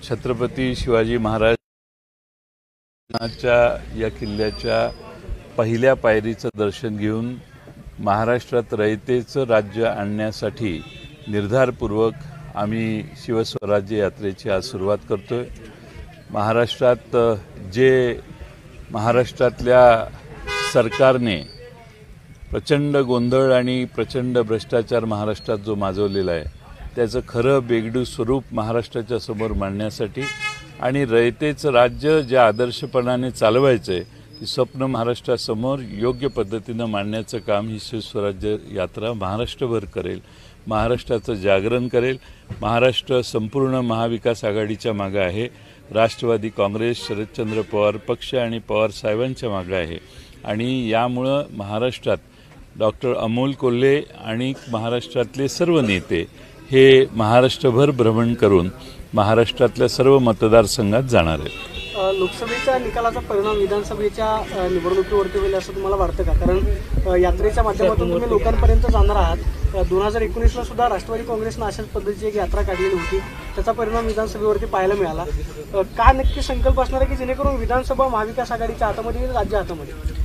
छत्रपती शिवाजी महाराजांच्या या किल्ल्याच्या पहिल्या पायरीचं दर्शन घेऊन महाराष्ट्रात रयतेचं राज्य आणण्यासाठी निर्धारपूर्वक आम्ही शिवस्वराज्य यात्रेची आज सुरुवात करतोय। महाराष्ट्रात महाराष्ट्रातल्या सरकारने प्रचंड गोंधळ आणि प्रचंड भ्रष्टाचार महाराष्ट्रात जो माजवलेला आहे त्याचं खरं बेगडू स्वरूप महाराष्ट्राच्या समोर मांडण्यासाठी आणि रयतेचं राज्य ज्या आदर्शपणाने चालवायचं आहे ती स्वप्न महाराष्ट्रासमोर योग्य पद्धतीनं मांडण्याचं काम ही शिवस्वराज्य यात्रा महाराष्ट्रभर करेल। महाराष्ट्राचं जागरण करेल। महाराष्ट्र संपूर्ण महाविकास आघाडीच्या मागे आहे। राष्ट्रवादी काँग्रेस, शरदचंद्र पवार पक्ष आणि पवार साहेबांच्या मागे आहे आणि यामुळं महाराष्ट्रात डॉक्टर अमोल कोल्हे आणि महाराष्ट्रातले सर्व नेते हे महाराष्ट्रभर भ्रमण करून महाराष्ट्रातल्या सर्व मतदारसंघात जाणार आहेत। लोकसभेच्या निकालाचा परिणाम विधानसभेच्या निवडणुकीवरती होईल असं तुम्हाला वाटतं का? कारण यात्रेच्या माध्यमातून तुम्ही लोकांपर्यंत जाणार आहात। 2019ला सुद्धा राष्ट्रवादी काँग्रेसनं अशाच पद्धतीची एक यात्रा काढलेली होती, त्याचा परिणाम विधानसभेवरती पाहायला मिळाला। का नक्की संकल्प असणार आहे की जेणेकरून विधानसभा महाविकास आघाडीच्या हातामध्ये राज्य हातामध्ये?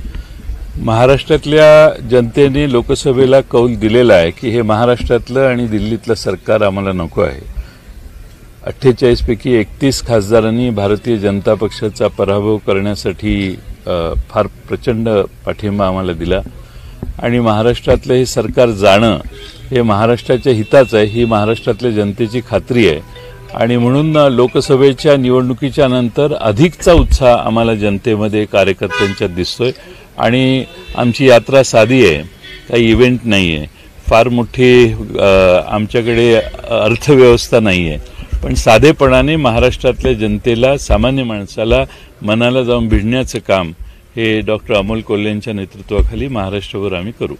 महाराष्ट्रातल्या जनतेने लोकसभेला कौल दिलेला आहे की हे महाराष्ट्रातलं आणि दिल्लीतलं सरकार आम्हाला नको आहे। 48 पैकी 31 खासदारांनी भारतीय जनता पक्षाचा पराभव करण्यासाठी फार प्रचंड पाठिंबा आम्हाला दिला आणि महाराष्ट्रातलं हे सरकार जाणं हे महाराष्ट्राच्या हिताचं आहे ही महाराष्ट्रातल्या जनतेची खात्री आहे आणि म्हणून लोकसभेच्या निवडणुकीच्या नंतर अधिकचा उत्साह आम्हाला जनतेमध्ये कार्यकर्त्यांच्यात दिसतोय आणि आमची यात्रा साधी आहे, काही इव्हेंट नाही आहे, फार मोठी आमच्याकडे अर्थव्यवस्था नाही आहे, पण साधेपणाने महाराष्ट्रातल्या जनतेला, सामान्य माणसाला मनाला जाऊन भिडण्याचं काम हे डॉक्टर अमोल कोल्हेंच्या नेतृत्वाखाली महाराष्ट्रभर आम्ही करू।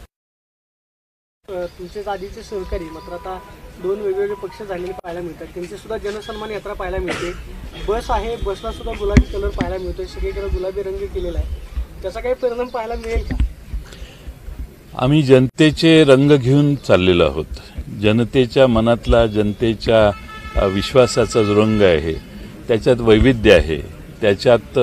तुमचे आधीचे सहकारी मात्र आता 2 वेगवेगळे पक्ष झालेले पाहायला मिळतात, त्यांची सुद्धा जनसन्मान यात्रा पाहायला मिळते। बस आहे, बसला सुद्धा गुलाबी कलर पाहायला मिळतोय, सगळीकडे गुलाबी रंग केलेला आहे, त्याचा काही परिणाम पाहायला मिळेल का? आम्ही जनतेचे रंग घेऊन चाललेलो आहोत। जनतेच्या मनातला, जनतेच्या विश्वासाचा जो रंग आहे त्याच्यात वैविध्य आहे, त्याच्यात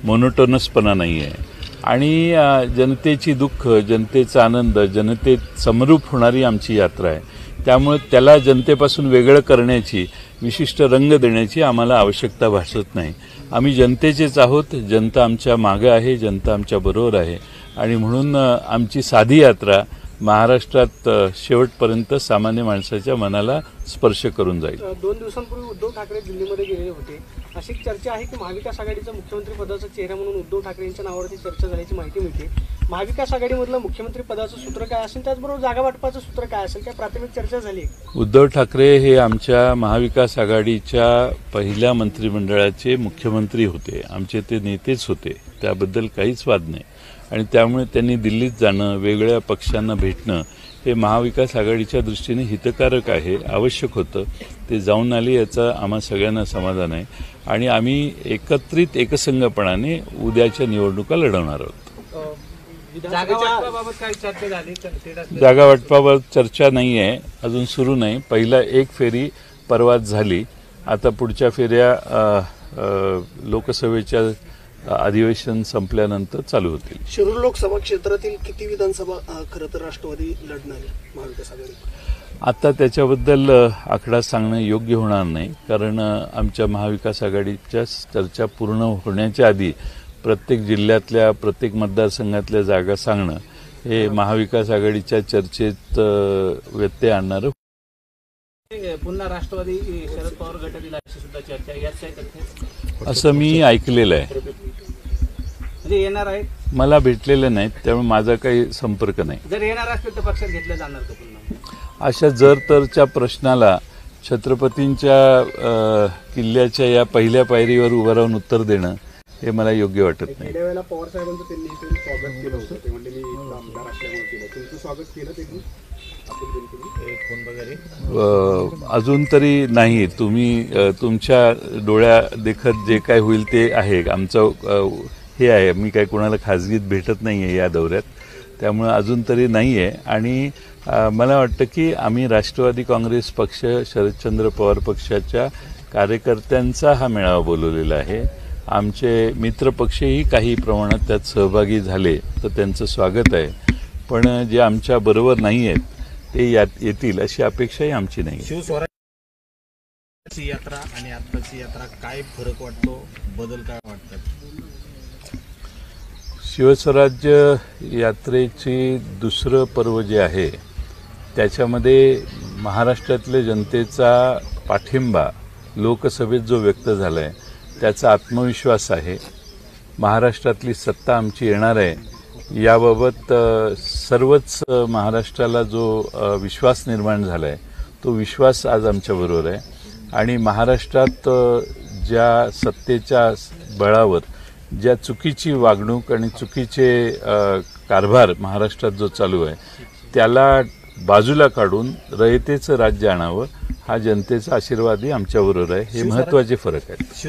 मोनोटोनसपणा नाही आहे आणि जनतेची दुःख, जनतेचा आनंद, जनतेत समरूप होणारी आमची यात्रा आहे। त्यामुळे त्याला जनतेपासून वेगळं करण्याची, विशिष्ट रंग देण्याची आम्हाला आवश्यकता भासत नाही। आम्ही जनतेचेच आहोत, जनता आमच्या मागे आहे, जनता आमच्या बरोबर आहे आणि म्हणून आमची साधी यात्रा महाराष्ट्रात शेवटपर्यंत सामान्य माणसाच्या मनाला स्पर्श करून जाईल। 2 दिवसांपूर्वी उद्धव ठाकरे दिल्लीमध्ये गेलेले होते, अशी चर्चा आहे की महाविकास आघाडीचा मुख्यमंत्री पदाचा चेहरा म्हणून उद्धव ठाकरे यांच्या नावावरती चर्चा झाल्याची माहिती मिळते। महाविकास आघाडीमधलं मुख्यमंत्री पदाचं सूत्र काय असेल, त्याचबरोबर जागा वाटपाचं सूत्र काय असेल, काय प्राथमिक चर्चा झाली? उद्धव ठाकरे हे आमच्या महाविकास आघाडीच्या पहिल्या मंत्रिमंडळाचे मुख्यमंत्री होते, आमचे ते नेतेच होते, त्याबद्दल काहीच वाद नाही आणि त्यामुळे त्यांनी दिल्लीत जाणं, वेगळ्या पक्षांना भेटणं हे महाविकास आघाडीच्या दृष्टीने हितकारक आहे, आवश्यक होतं। ते जाऊन आले याचा आम्हा सगळ्यांना समाधान आहे आणि आम्ही एकत्रित एकसंघपणाने उद्याच्या निवडणुका लढवणार आहोत। जागा वाटपाबाबत चर्चा नाही आहे, अजून सुरू नाही। पहिला एक फेरी परवाच झाली, आता पुढच्या फेऱ्या लोकसभेच्या अधिवेशन संपल्यानंतर चालू होतील। शिरूर लोकसभा क्षेत्रातील किती विधानसभा खरं तर राष्ट्रवादी लढणार आहे महाविकास आघाडी? आता त्याच्याबद्दल आकडा सांगणं योग्य होणार नाही, कारण आमच्या महाविकास आघाडीच्या चर्चा पूर्ण होण्याच्या आधी प्रत्येक जिल्ह्यातल्या, प्रत्येक मतदारसंघातल्या जागा सांगणं हे महाविकास आघाडीच्या चर्चेत व्यत्यय आणणारं। पुन्हा राष्ट्रवादी शरद पवार गटातील अशी सुद्धा चर्चा यात असं मी ऐकलेलं आहे, म्हणजे येणार आहेत, मला भेटलेलं नाही, त्यामुळे माझा काही संपर्क नाही। जर येणार असतील तर पक्षात घेतलं जाणार का पुन्हा? अशा जर तरच्या प्रश्नाला छत्रपतींच्या किल्ल्याच्या या पहिल्या पायरीवर उभं राहून उत्तर देणं हे मला योग्य वाटत नाही। वेळेला पवार साहेबांचं त्यांनी स्वागत केलं होतं, ते म्हणजे मी आमदार असल्यामुळे केलं, तुमचं स्वागत केलं त्यांनी? अजून तरी नाही, तुम्ही तुमच्या डोळ्या देखत जे काय होईल ते आहे। आमचं हे आहे, मी काय कोणाला खाजगीत भेटत नाही आहे या दौऱ्यात, त्यामुळे अजून तरी नाही आहे आणि मला वाटतं की आम्ही राष्ट्रवादी काँग्रेस पक्ष, शरदचंद्र पवार पक्षाच्या कार्यकर्त्यांचा हा मेळावा बोलवलेला आहे. आमचे मित्रपक्षही काही प्रमाणात त्यात सहभागी झाले तर त्यांचं स्वागत आहे. पण जे आमच्या बरोबर नाही आहेत ते यात येतील अशी अपेक्षाही आमची नाही. शिवस्वराज्याची यात्रा आणि आत्ताची यात्रा काय फरक वाटतो, बदल काय वाटतात? शिवस्वराज्य यात्रेची दुसरं पर्व जे आहे त्याच्यामध्ये महाराष्ट्रातल्या जनतेचा पाठिंबा लोकसभेत जो व्यक्त झाला आहे त्याचा आत्मविश्वास आहे. महाराष्ट्रातली सत्ता आमची येणार आहे याबाबत सर्वच महाराष्ट्राला जो विश्वास निर्माण झाला आहे तो विश्वास आज आमच्याबरोबर आहे. आणि महाराष्ट्रात ज्या सत्तेच्या बळावर ज्या चुकीची वागणूक आणि चुकीचे कारभार महाराष्ट्रात जो चालू आहे त्याला बाजूला काढून रयतेचं राज्य आणावं हा जनतेचा आशीर्वादही आमच्याबरोबर आहे. हे महत्त्वाचे फरक आहेत.